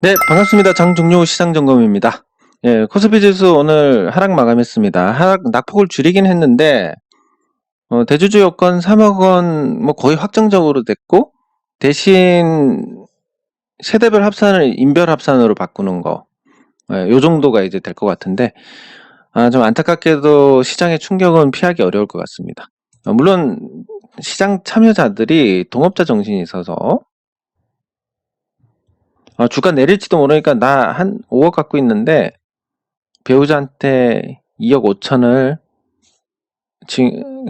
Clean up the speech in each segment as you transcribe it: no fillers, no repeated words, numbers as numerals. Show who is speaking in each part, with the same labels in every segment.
Speaker 1: 네, 반갑습니다. 장종료 시장점검입니다. 예, 코스피 지수 오늘 하락 마감했습니다. 하락 낙폭을 줄이긴 했는데 대주주 여건 3억 원 뭐 거의 확정적으로 됐고, 대신 세대별 합산을 인별 합산으로 바꾸는 거, 요 정도가 이제 될 것 같은데, 좀 안타깝게도 시장의 충격은 피하기 어려울 것 같습니다. 물론 시장 참여자들이 동업자 정신이 있어서 주가 내릴지도 모르니까 나 한 5억 갖고 있는데 배우자한테 2억 5천을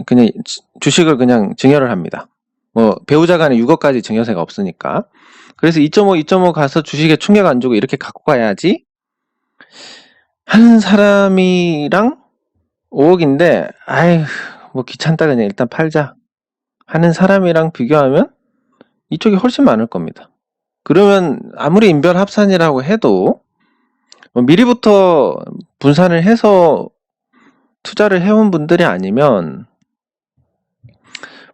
Speaker 1: 그냥 주식을 그냥 증여를 합니다. 뭐 배우자가 6억까지 증여세가 없으니까. 그래서 2.5 가서 주식에 충격 안 주고 이렇게 갖고 가야지 하는 사람이랑 5억인데 아휴 뭐 귀찮다 그냥 일단 팔자 하는 사람이랑 비교하면 이쪽이 훨씬 많을 겁니다. 그러면 아무리 인별 합산이라고 해도 미리부터 분산을 해서 투자를 해온 분들이 아니면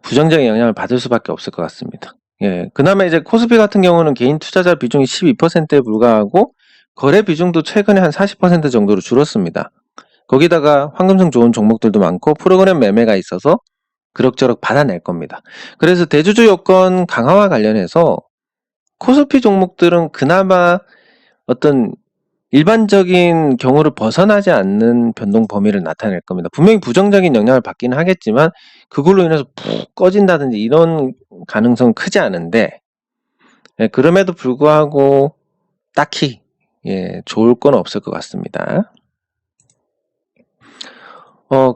Speaker 1: 부정적인 영향을 받을 수밖에 없을 것 같습니다. 예, 그나마 이제 코스피 같은 경우는 개인 투자자 비중이 12%에 불과하고 거래 비중도 최근에 한 40% 정도로 줄었습니다. 거기다가 황금성 좋은 종목들도 많고 프로그램 매매가 있어서 그럭저럭 받아낼 겁니다. 그래서 대주주 여건 강화와 관련해서 코스피 종목들은 그나마 어떤 일반적인 경우를 벗어나지 않는 변동 범위를 나타낼 겁니다. 분명히 부정적인 영향을 받기는 하겠지만 그걸로 인해서 푹 꺼진다든지 이런 가능성은 크지 않은데, 예, 그럼에도 불구하고 딱히 좋을 건 없을 것 같습니다.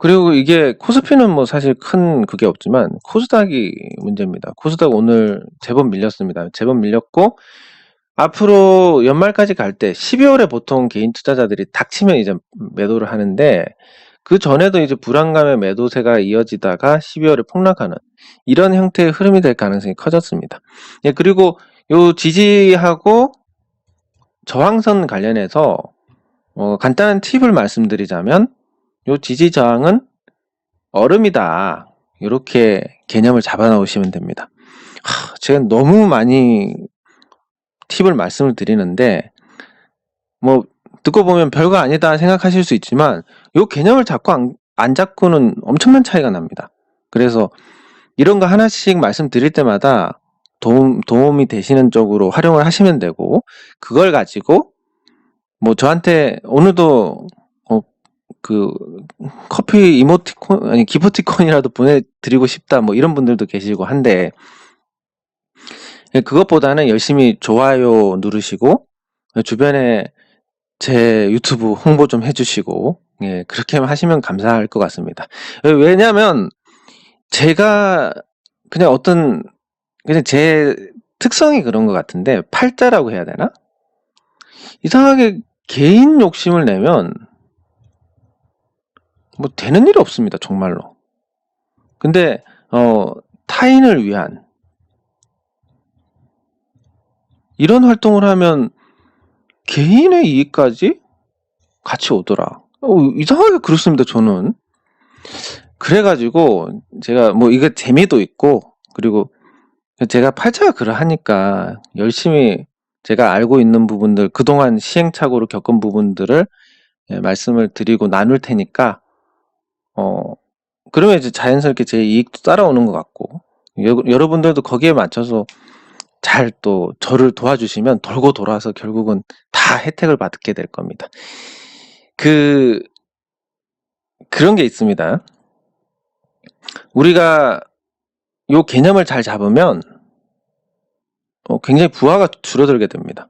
Speaker 1: 그리고 이게 코스피는 뭐 사실 큰 그게 없지만 코스닥이 문제입니다. 코스닥 오늘 제법 밀렸습니다. 제법 밀렸고 앞으로 연말까지 갈 때 12월에 보통 개인 투자자들이 닥치면 이제 매도를 하는데 그 전에도 이제 불안감의 매도세가 이어지다가 12월에 폭락하는 이런 형태의 흐름이 될 가능성이 커졌습니다. 예, 그리고 요 지지하고 저항선 관련해서 간단한 팁을 말씀드리자면 요 지지 저항은 얼음이다. 이렇게 개념을 잡아 놓으시면 됩니다. 제가 너무 많이 팁을 말씀을 드리는데 뭐 듣고 보면 별거 아니다 생각하실 수 있지만 요 개념을 잡고 안 잡고는 엄청난 차이가 납니다. 그래서 이런 거 하나씩 말씀드릴 때마다 도움이 되시는 쪽으로 활용을 하시면 되고, 그걸 가지고 뭐 저한테 오늘도 그 커피 이모티콘 아니 기프티콘이라도 보내드리고 싶다 뭐 이런 분들도 계시고 한데, 그것보다는 열심히 좋아요 누르시고 주변에 제 유튜브 홍보 좀 해주시고, 예, 그렇게 하시면 감사할 것 같습니다. 왜냐면 제가 그냥 그냥 제 특성이 그런 것 같은데, 팔자라고 해야 되나? 이상하게 개인 욕심을 내면 뭐 되는 일이 없습니다, 정말로. 근데 타인을 위한 이런 활동을 하면 개인의 이익까지 같이 오더라. 이상하게 그렇습니다, 저는. 그래가지고 제가 뭐 이게 재미도 있고, 그리고 제가 팔자가 그러하니까 열심히 제가 알고 있는 부분들, 그동안 시행착오로 겪은 부분들을 말씀을 드리고 나눌 테니까 그러면 이제 자연스럽게 제 이익도 따라오는 것 같고, 여러분들도 거기에 맞춰서 잘 또 저를 도와주시면 돌고 돌아서 결국은 다 혜택을 받게 될 겁니다. 그런 게 있습니다. 우리가 요 개념을 잘 잡으면 굉장히 부하가 줄어들게 됩니다.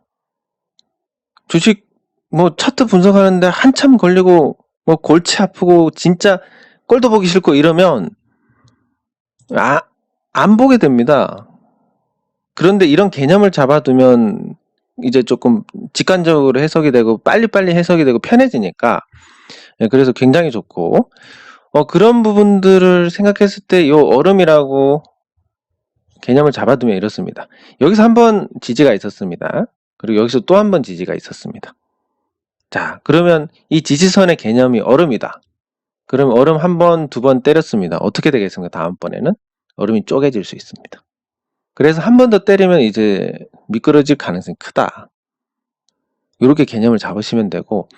Speaker 1: 주식 뭐 차트 분석하는데 한참 걸리고 뭐 골치 아프고 진짜 꼴도 보기 싫고 이러면 안 보게 됩니다. 그런데 이런 개념을 잡아두면 이제 조금 직관적으로 해석이 되고 빨리빨리 해석이 되고 편해지니까, 그래서 굉장히 좋고, 그런 부분들을 생각했을 때 요 얼음이라고 개념을 잡아두면 이렇습니다. 여기서 한번 지지가 있었습니다. 그리고 여기서 또 한 번 지지가 있었습니다. 자, 그러면 이 지지선의 개념이 얼음이다. 그럼 얼음 한 번, 두 번 때렸습니다. 어떻게 되겠습니까? 다음번에는 얼음이 쪼개질 수 있습니다. 그래서 한 번 더 때리면 이제 미끄러질 가능성이 크다. 이렇게 개념을 잡으시면 되고,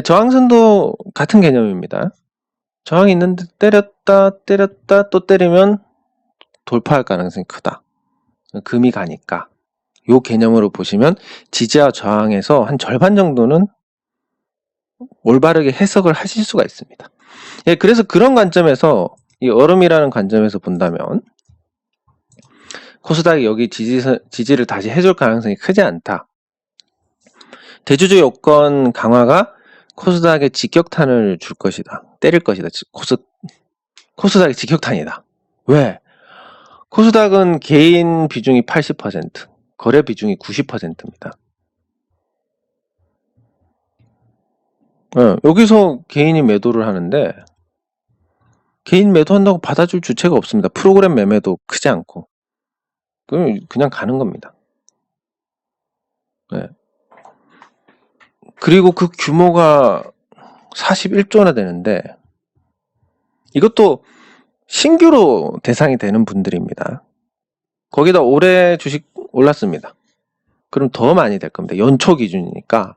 Speaker 1: 저항선도 같은 개념입니다. 저항이 있는데 때렸다 또 때리면 돌파할 가능성이 크다. 금이 가니까 요 개념으로 보시면 지지와 저항에서 한 절반 정도는 올바르게 해석을 하실 수가 있습니다. 그래서 그런 관점에서 이 얼음이라는 관점에서 본다면 코스닥이 여기 지지를 다시 해줄 가능성이 크지 않다. 대주주 요건 강화가 코스닥에 직격탄을 줄 것이다. 때릴 것이다. 코스닥이 직격탄이다. 왜? 코스닥은 개인 비중이 80%, 거래 비중이 90%입니다. 여기서 개인이 매도를 하는데 개인 매도한다고 받아줄 주체가 없습니다. 프로그램 매매도 크지 않고 그냥 가는 겁니다. 그리고 그 규모가 41조나 되는데 이것도 신규로 대상이 되는 분들입니다. 거기다 올해 주식 올랐습니다. 그럼 더 많이 될 겁니다. 연초 기준이니까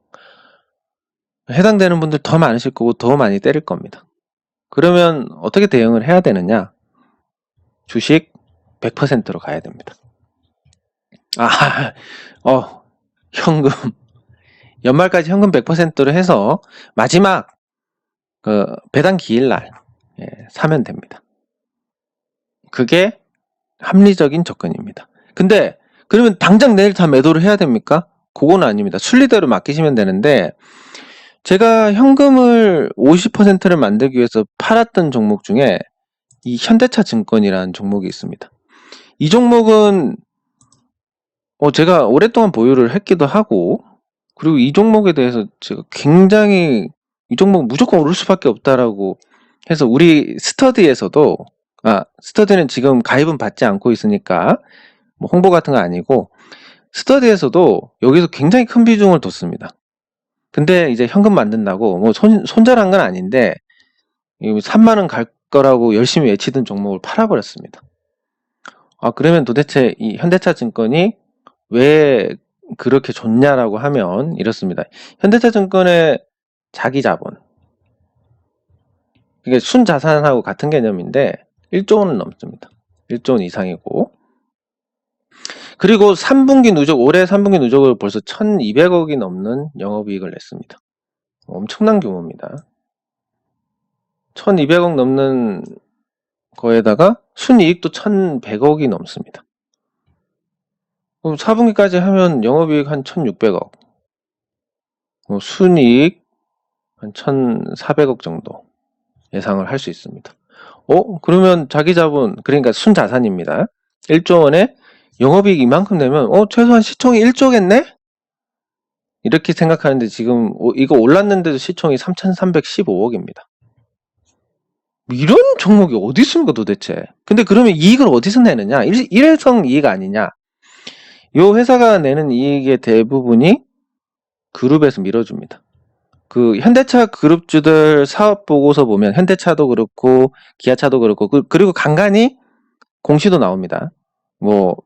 Speaker 1: 해당되는 분들 더 많으실 거고 더 많이 때릴 겁니다. 그러면 어떻게 대응을 해야 되느냐? 주식 100%로 가야 됩니다. 현금 연말까지 현금 100%로 해서 마지막 그 배당 기일날 사면 됩니다. 그게 합리적인 접근입니다. 근데 그러면 당장 내일 다 매도를 해야 됩니까? 그건 아닙니다. 순리대로 맡기시면 되는데 제가 현금을 50%를 만들기 위해서 팔았던 종목 중에 이 현대차 증권이라는 종목이 있습니다. 이 종목은 제가 오랫동안 보유를 했기도 하고 그리고 이 종목에 대해서 제가 굉장히 이 종목 무조건 오를 수밖에 없다라고 해서 우리 스터디에서도 스터디는 지금 가입은 받지 않고 있으니까 뭐 홍보 같은 거 아니고 스터디에서도 여기서 굉장히 큰 비중을 뒀습니다. 근데 이제 현금 만든다고 뭐 손절한 건 아닌데 3만원 갈 거라고 열심히 외치던 종목을 팔아버렸습니다. 그러면 도대체 이 현대차 증권이 왜 그렇게 좋냐라고 하면 이렇습니다. 현대차 증권의 자기 자본, 이게 순자산하고 같은 개념인데 1조 원은 넘습니다. 1조 원 이상이고 그리고 3분기 누적, 올해 3분기 누적으로 벌써 1200억이 넘는 영업이익을 냈습니다. 엄청난 규모입니다. 1200억 넘는 거에다가 순이익도 1100억이 넘습니다. 그럼 4분기까지 하면 영업이익 한 1600억, 순이익 한 1400억 정도 예상을 할 수 있습니다. 그러면 자기 자본, 그러니까 순자산입니다. 1조 원에 영업이익 이만큼 내면 최소한 시총이 1조겠네? 이렇게 생각하는데 지금 이거 올랐는데도 시총이 3315억입니다. 이런 종목이 어디 있습니까 도대체? 근데 그러면 이익을 어디서 내느냐? 일회성 이익 아니냐? 요 회사가 내는 이익의 대부분이 그룹에서 밀어줍니다. 그 현대차 그룹주들 사업 보고서 보면 현대차도 그렇고 기아차도 그렇고 그리고 간간히 공시도 나옵니다. 뭐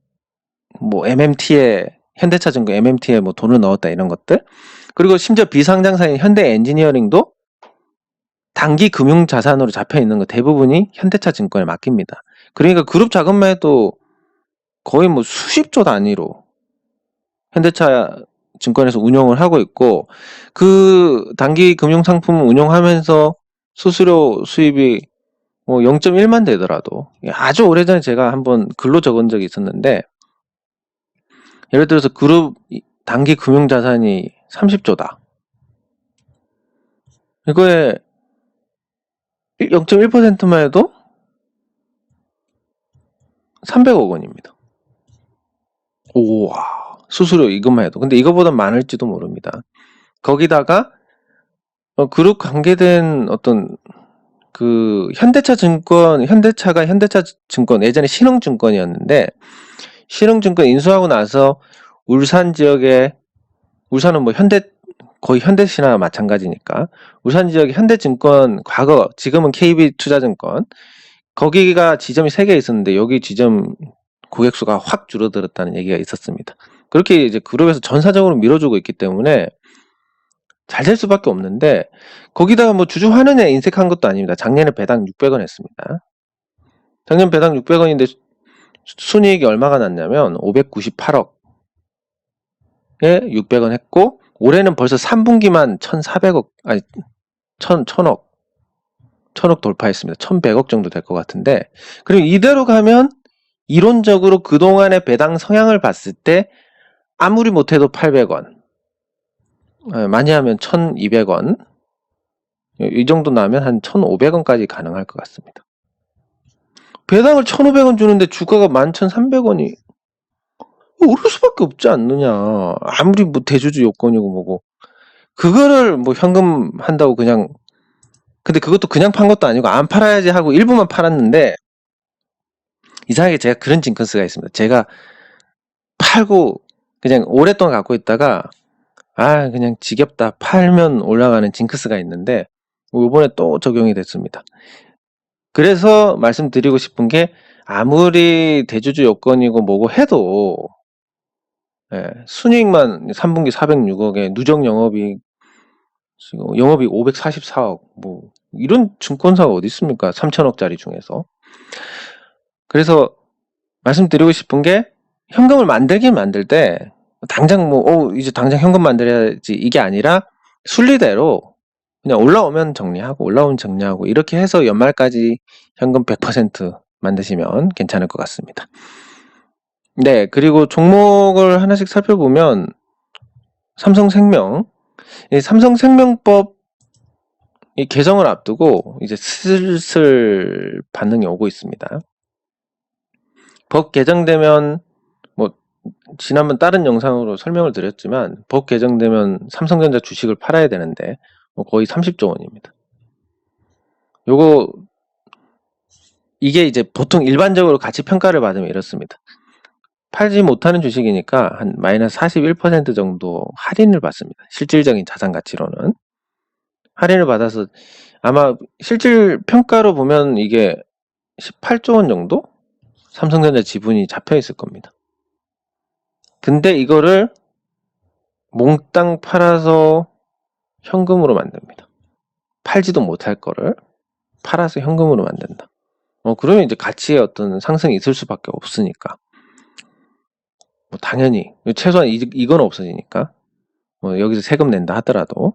Speaker 1: MMT에 현대차 증권 MMT에 뭐 돈을 넣었다 이런 것들. 그리고 심지어 비상장사인 현대 엔지니어링도 단기 금융 자산으로 잡혀 있는 거 대부분이 현대차 증권에 맡깁니다. 그러니까 그룹 자금만 해도 거의 뭐 수십조 단위로 현대차 증권에서 운용을 하고 있고 그 단기 금융 상품 운용하면서 수수료 수입이 뭐 0.1만 되더라도 아주 오래전에 제가 한번 글로 적은 적이 있었는데 예를 들어서 그룹 단기 금융 자산이 30조다. 이거에 0.1%만 해도 300억 원입니다. 우와, 수수료 이것만 해도. 근데 이거보다 많을지도 모릅니다. 거기다가 그룹 관계된 어떤 그 현대차 증권, 현대차가 현대차 증권, 예전에 신흥증권이었는데 신흥증권 인수하고 나서 울산 지역에, 울산은 뭐 거의 현대시나 마찬가지니까 울산 지역에 현대증권, 과거 지금은 KB투자증권, 거기가 지점이 3개 있었는데 여기 지점 고객수가 확 줄어들었다는 얘기가 있었습니다. 그렇게 이제 그룹에서 전사적으로 밀어주고 있기 때문에 잘 될 수밖에 없는데 거기다가 뭐 주주 환원에 인색한 것도 아닙니다. 작년에 배당 600원 했습니다. 작년 배당 600원인데 순이익이 얼마가 났냐면 598억에 600원 했고 올해는 벌써 3분기만 1,400억 아니 1,000억 돌파했습니다. 1,100억 정도 될 것 같은데 그리고 이대로 가면 이론적으로 그동안의 배당 성향을 봤을 때 아무리 못해도 800원 많이 하면 1,200원 이 정도 나면 한 1,500원까지 가능할 것 같습니다. 배당을 1,500원 주는데 주가가 11,300원이 오를 수밖에 없지 않느냐. 아무리 뭐 대주주 요건이고 뭐고 그거를 뭐 현금 한다고 그냥 근데 그것도 그냥 판 것도 아니고 안 팔아야지 하고 일부만 팔았는데 이상하게 제가 그런 징크스가 있습니다. 제가 팔고 그냥 오랫동안 갖고 있다가 그냥 지겹다 팔면 올라가는 징크스가 있는데 이번에 또 적용이 됐습니다. 그래서 말씀드리고 싶은 게 아무리 대주주 요건이고 뭐고 해도 순이익만 3분기 406억에 누적 영업이익 544억 뭐 이런 증권사가 어디 있습니까? 3천억짜리 중에서. 그래서 말씀드리고 싶은 게 현금을 만들긴 만들 때 당장 뭐 이제 당장 현금 만들어야지 이게 아니라 순리대로 그냥 올라오면 정리하고 이렇게 해서 연말까지 현금 100% 만드시면 괜찮을 것 같습니다. 네, 그리고 종목을 하나씩 살펴보면 삼성생명, 이 삼성생명법 이 개정을 앞두고 이제 슬슬 반응이 오고 있습니다. 법 개정되면 뭐 지난번 다른 영상으로 설명을 드렸지만 법 개정되면 삼성전자 주식을 팔아야 되는데 거의 30조 원입니다. 이게 이제 보통 일반적으로 가치 평가를 받으면 이렇습니다. 팔지 못하는 주식이니까 한 마이너스 41% 정도 할인을 받습니다. 실질적인 자산 가치로는. 할인을 받아서 아마 실질 평가로 보면 이게 18조 원 정도? 삼성전자 지분이 잡혀 있을 겁니다. 근데 이거를 몽땅 팔아서 현금으로 만듭니다. 팔지도 못할 거를 팔아서 현금으로 만든다. 그러면 이제 가치의 어떤 상승이 있을 수밖에 없으니까. 뭐 당연히 최소한 이건 없어지니까 여기서 세금 낸다 하더라도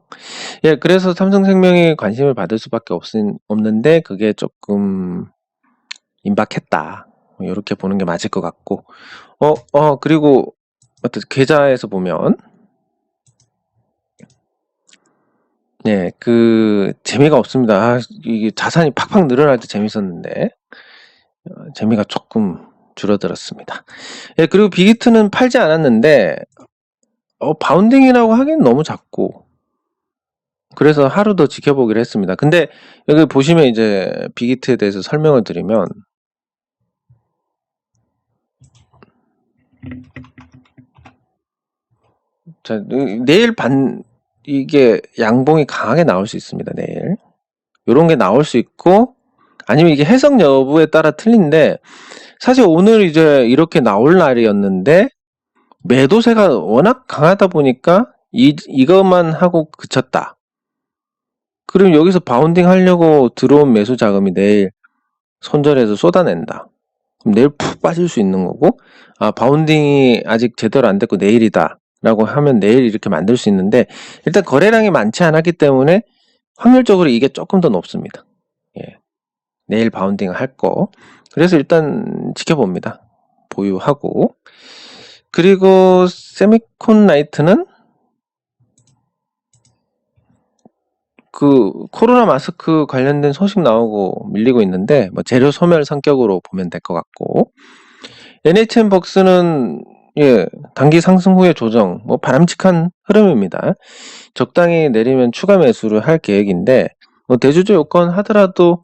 Speaker 1: 그래서 삼성생명이 관심을 받을 수밖에 없는데 그게 조금 임박했다 이렇게 보는 게 맞을 것 같고 그리고 어떤 계좌에서 보면 그 재미가 없습니다. 이게 자산이 팍팍 늘어날 때 재밌었는데 재미가 조금 줄어들었습니다. 그리고 빅히트는 팔지 않았는데 바운딩이라고 하기엔 너무 작고 그래서 하루 더 지켜보기로 했습니다. 근데 여기 보시면 이제 빅히트에 대해서 설명을 드리면 자, 내일 이게 양봉이 강하게 나올 수 있습니다. 내일 요런 게 나올 수 있고 아니면 이게 해석 여부에 따라 틀린데 사실 오늘 이제 이렇게 나올 날이었는데 매도세가 워낙 강하다 보니까 이것만 하고 그쳤다. 그럼 여기서 바운딩 하려고 들어온 매수 자금이 내일 손절해서 쏟아낸다. 그럼 내일 푹 빠질 수 있는 거고 바운딩이 아직 제대로 안 됐고 내일이다 라고 하면 내일 이렇게 만들 수 있는데 일단 거래량이 많지 않았기 때문에 확률적으로 이게 조금 더 높습니다. 내일 바운딩 할 거. 그래서 일단 지켜봅니다. 보유하고. 그리고 세미콘 라이트는 그 코로나 마스크 관련된 소식 나오고 밀리고 있는데 재료 소멸 성격으로 보면 될 것 같고 NHN벅스는 단기 상승 후에 조정 바람직한 흐름입니다. 적당히 내리면 추가 매수를 할 계획인데 대주주 요건 하더라도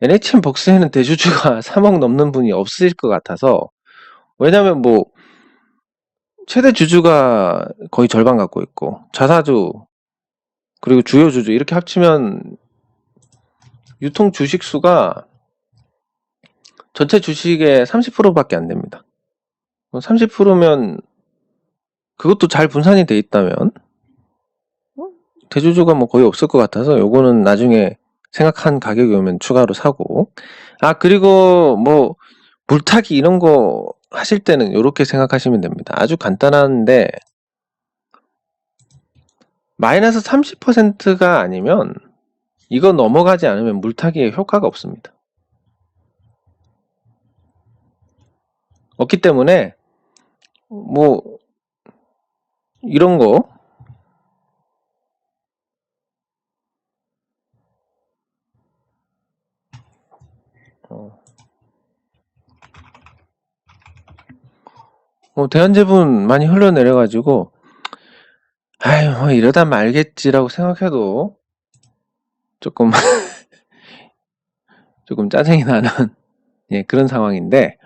Speaker 1: NHN벅스에는 대주주가 3억 넘는 분이 없을 것 같아서 왜냐면 최대 주주가 거의 절반 갖고 있고 자사주 그리고 주요 주주 이렇게 합치면 유통 주식 수가 전체 주식의 30%밖에 안 됩니다. 30%면 그것도 잘 분산이 돼 있다면 대주주가 뭐 거의 없을 것 같아서 요거는 나중에 생각한 가격이 오면 추가로 사고. 그리고 뭐 물타기 이런 거 하실 때는 요렇게 생각하시면 됩니다. 아주 간단한데 마이너스 30%가 아니면 이거 넘어가지 않으면 물타기에 효과가 없습니다. 없기 때문에 뭐 이런 거 대한제분 많이 흘러내려가지고 아유 뭐 이러다 말겠지라고 생각해도 조금 조금 짜증이 나는 예, 그런 상황인데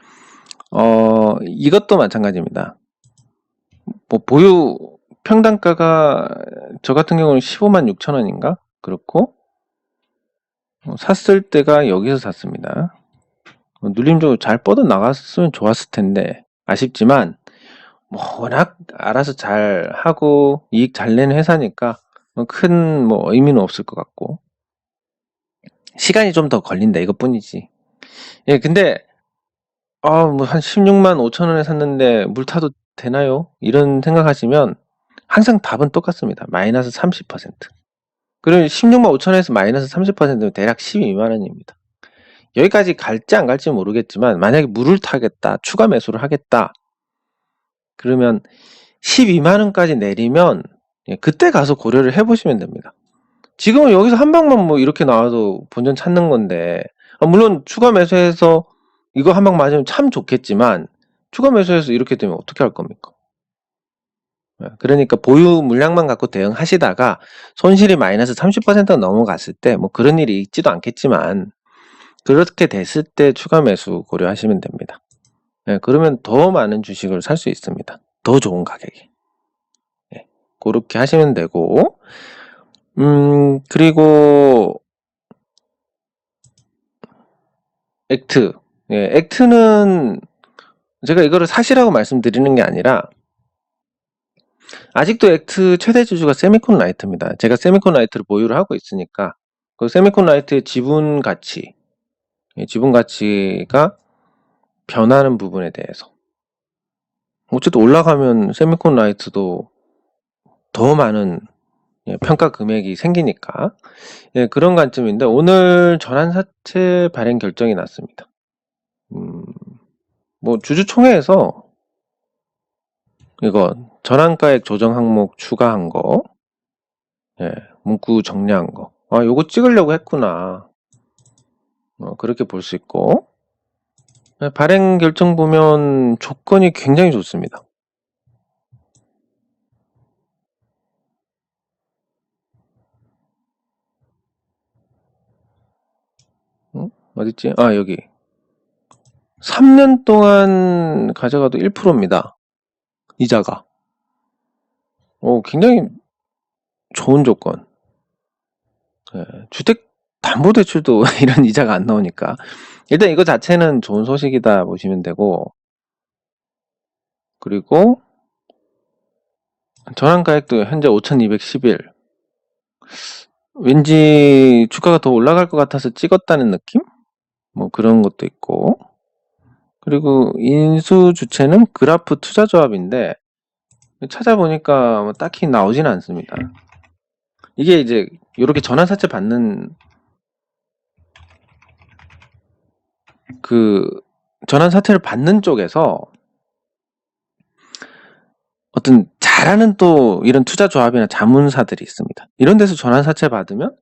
Speaker 1: 이것도 마찬가지입니다. 뭐 보유 평단가가 저 같은 경우는 15만 6천 원인가 그렇고 샀을 때가 여기서 샀습니다. 눌림적으로 잘 뻗어 나갔으면 좋았을 텐데 아쉽지만 뭐 워낙 알아서 잘 하고 이익 잘 내는 회사니까 큰 뭐 의미는 없을 것 같고 시간이 좀 더 걸린다 이것뿐이지. 예, 근데 뭐 한 16만 5천 원에 샀는데 물 타도 되나요? 이런 생각하시면 항상 답은 똑같습니다. 마이너스 30%. 그리고 16만 5천 원에서 마이너스 30%면 대략 12만 원입니다. 여기까지 갈지 안 갈지 모르겠지만 만약에 물을 타겠다, 추가 매수를 하겠다. 그러면 12만 원까지 내리면 그때 가서 고려를 해보시면 됩니다. 지금은 여기서 한 방만 뭐 이렇게 나와도 본전 찾는 건데 물론 추가 매수해서 이거 한 방 맞으면 참 좋겠지만 추가 매수해서 이렇게 되면 어떻게 할 겁니까? 그러니까 보유 물량만 갖고 대응하시다가 손실이 마이너스 30%가 넘어갔을 때 뭐 그런 일이 있지도 않겠지만 그렇게 됐을 때 추가 매수 고려하시면 됩니다. 그러면 더 많은 주식을 살 수 있습니다. 더 좋은 가격에. 그렇게 하시면 되고 그리고 액트. 액트는 제가 이거를 사시라고 말씀드리는 게 아니라 아직도 액트 최대 주주가 세미콘 라이트입니다. 제가 세미콘 라이트를 보유를 하고 있으니까 그 세미콘 라이트의 지분 가치가 변하는 부분에 대해서 어쨌든 올라가면 세미콘 라이트도 더 많은 평가 금액이 생기니까 그런 관점인데 오늘 전환사채 발행 결정이 났습니다. 뭐 주주총회에서 이거 전환가액 조정 항목 추가한 거 문구 정리한 거 요거 찍으려고 했구나 그렇게 볼 수 있고 발행 결정 보면 조건이 굉장히 좋습니다. 어딨지? 여기 3년 동안 가져가도 1%입니다. 이자가 굉장히 좋은 조건. 주택담보대출도 이런 이자가 안 나오니까 일단 이거 자체는 좋은 소식이다 보시면 되고 그리고 전환가액도 현재 5,211 왠지 주가가 더 올라갈 것 같아서 찍었다는 느낌? 뭐 그런 것도 있고 그리고 인수 주체는 그라프 투자조합인데 찾아보니까 뭐 딱히 나오진 않습니다. 이게 이제 이렇게 전환사채 받는 전환사채를 받는 쪽에서 어떤 잘하는 또 이런 투자조합이나 자문사들이 있습니다. 이런 데서 전환사채 받으면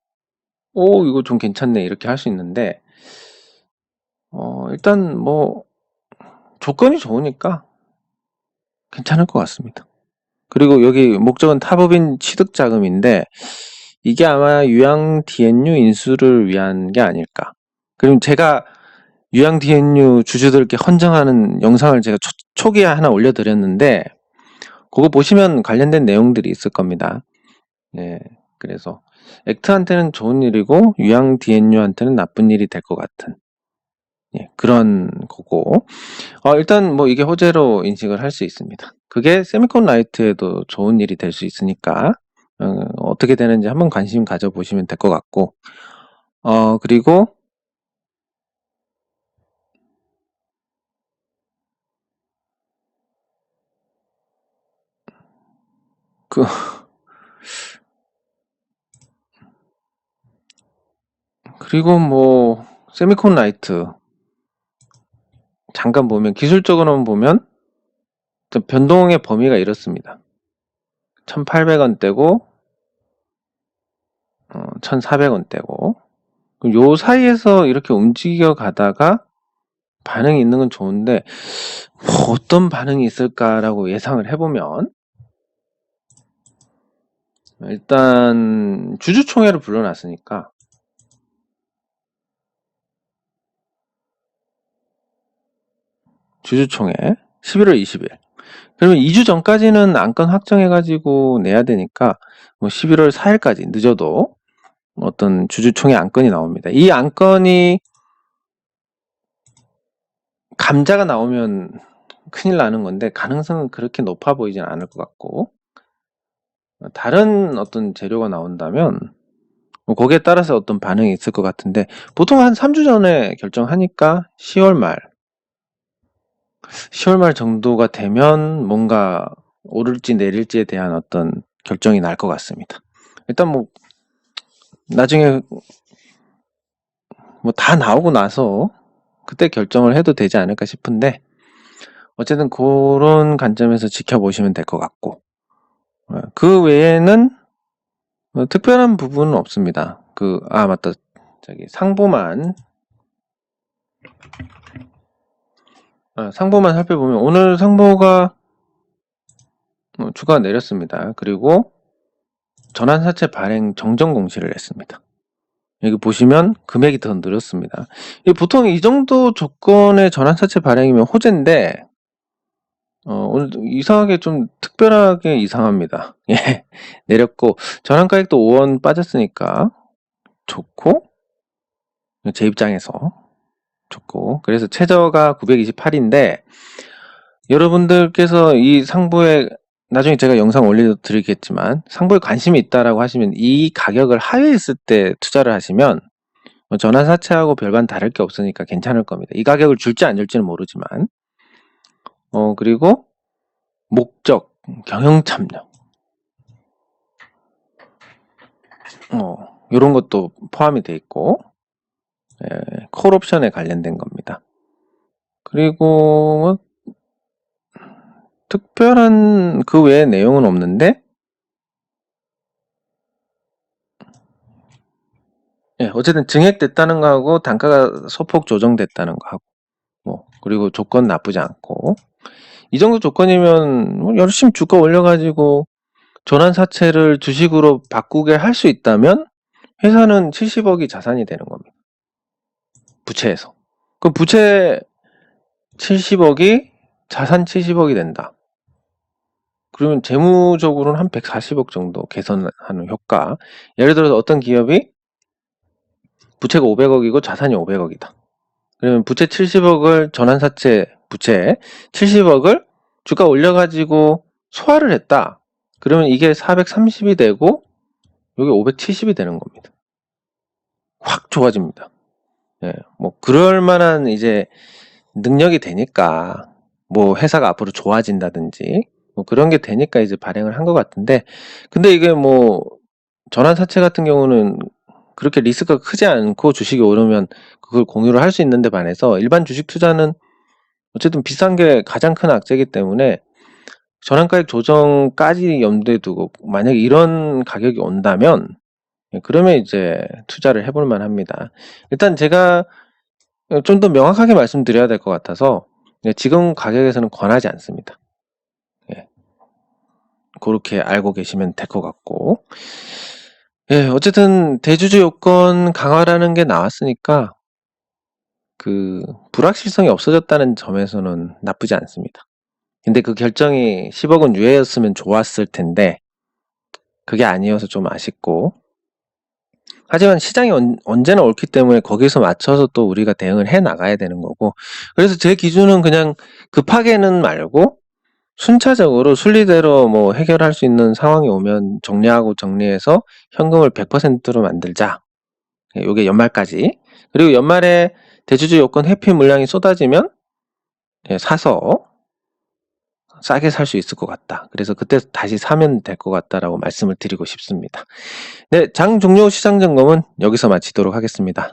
Speaker 1: 이거 좀 괜찮네 이렇게 할 수 있는데 일단 뭐 조건이 좋으니까 괜찮을 것 같습니다. 그리고 여기 목적은 타법인 취득자금인데 이게 아마 유양 DNU 인수를 위한 게 아닐까. 그럼 제가 유양 DNU 주주들께 헌정하는 영상을 제가 초기에 하나 올려드렸는데 그거 보시면 관련된 내용들이 있을 겁니다. 그래서 액트한테는 좋은 일이고 유양 DNU한테는 나쁜 일이 될 것 같은 그런 거고 일단 뭐 이게 호재로 인식을 할 수 있습니다. 그게 세미콘 라이트에도 좋은 일이 될 수 있으니까 어떻게 되는지 한번 관심 가져보시면 될 것 같고, 그리고 그 그리고 뭐 세미콘 라이트 잠깐 보면 기술적으로만 보면 변동의 범위가 이렇습니다. 1,800원대고 1,400원대고 요 사이에서 이렇게 움직여 가다가 반응이 있는 건 좋은데 뭐 어떤 반응이 있을까라고 예상을 해보면 일단 주주총회를 불러놨으니까 주주총회 11월 20일 그러면 2주 전까지는 안건 확정해가지고 내야 되니까 뭐 11월 4일까지 늦어도 어떤 주주총회 안건이 나옵니다. 이 안건이 감자가 나오면 큰일 나는 건데 가능성은 그렇게 높아 보이진 않을 것 같고 다른 어떤 재료가 나온다면 뭐 거기에 따라서 어떤 반응이 있을 것 같은데 보통 한 3주 전에 결정하니까 10월 말 정도가 되면 뭔가 오를지 내릴지에 대한 어떤 결정이 날 것 같습니다. 일단 뭐 나중에 뭐 다 나오고 나서 그때 결정을 해도 되지 않을까 싶은데 어쨌든 그런 관점에서 지켜보시면 될 것 같고 그 외에는 특별한 부분은 없습니다. 맞다. 상보만 살펴보면 오늘 상보가 주가가 내렸습니다. 그리고 전환사채 발행 정정 공시를 했습니다. 여기 보시면 금액이 더 늘었습니다. 보통 이 정도 조건의 전환사채 발행이면 호재인데 오늘 이상하게 좀 특별하게 이상합니다. 예, 내렸고 전환가액도 5원 빠졌으니까 좋고 제 입장에서 좋고 그래서 최저가 928인데 여러분들께서 이 상보에 나중에 제가 영상 올려드리겠지만 상보에 관심이 있다라고 하시면 이 가격을 하회했을 때 투자를 하시면 전환사채하고 별반 다를 게 없으니까 괜찮을 겁니다. 이 가격을 줄지 안 줄지는 모르지만 그리고 목적, 경영참여 이런 것도 포함이 돼 있고 콜옵션에 관련된 겁니다. 그리고 뭐 특별한 그 외의 내용은 없는데 어쨌든 증액됐다는 거하고 단가가 소폭 조정됐다는 거하고 그리고 조건 나쁘지 않고 이 정도 조건이면 열심히 주가 올려가지고 전환사채를 주식으로 바꾸게 할 수 있다면 회사는 70억이 자산이 되는 겁니다. 부채에서. 그럼 부채 70억이 자산 70억이 된다. 그러면 재무적으로는 한 140억 정도 개선하는 효과. 예를 들어서 어떤 기업이 부채가 500억이고 자산이 500억이다. 그러면 부채 70억을 전환사채 부채 70억을 주가 올려가지고 소화를 했다. 그러면 이게 430이 되고 여기 570이 되는 겁니다. 확 좋아집니다. 뭐 그럴 만한 이제 능력이 되니까 뭐 회사가 앞으로 좋아진다든지 뭐 그런 게 되니까 이제 발행을 한 것 같은데 근데 이게 뭐 전환사채 같은 경우는 그렇게 리스크가 크지 않고 주식이 오르면 그걸 공유를 할 수 있는데 반해서 일반 주식 투자는 어쨌든 비싼 게 가장 큰 악재이기 때문에 전환가액 조정까지 염두에 두고 만약에 이런 가격이 온다면 그러면 이제 투자를 해볼 만합니다. 일단 제가 좀 더 명확하게 말씀드려야 될 것 같아서 지금 가격에서는 권하지 않습니다. 그렇게 알고 계시면 될 것 같고 어쨌든 대주주 요건 강화라는 게 나왔으니까 그 불확실성이 없어졌다는 점에서는 나쁘지 않습니다. 근데 그 결정이 10억원 유예였으면 좋았을 텐데 그게 아니어서 좀 아쉽고 하지만 시장이 언제나 옳기 때문에 거기서 맞춰서 또 우리가 대응을 해 나가야 되는 거고 그래서 제 기준은 그냥 급하게는 말고 순차적으로 순리대로 뭐 해결할 수 있는 상황이 오면 정리하고 정리해서 현금을 100%로 만들자. 요게 연말까지. 그리고 연말에 대주주 요건 회피 물량이 쏟아지면 사서 싸게 살 수 있을 것 같다. 그래서 그때 다시 사면 될 것 같다라고 말씀을 드리고 싶습니다. 네, 장 종료 시장 점검은 여기서 마치도록 하겠습니다.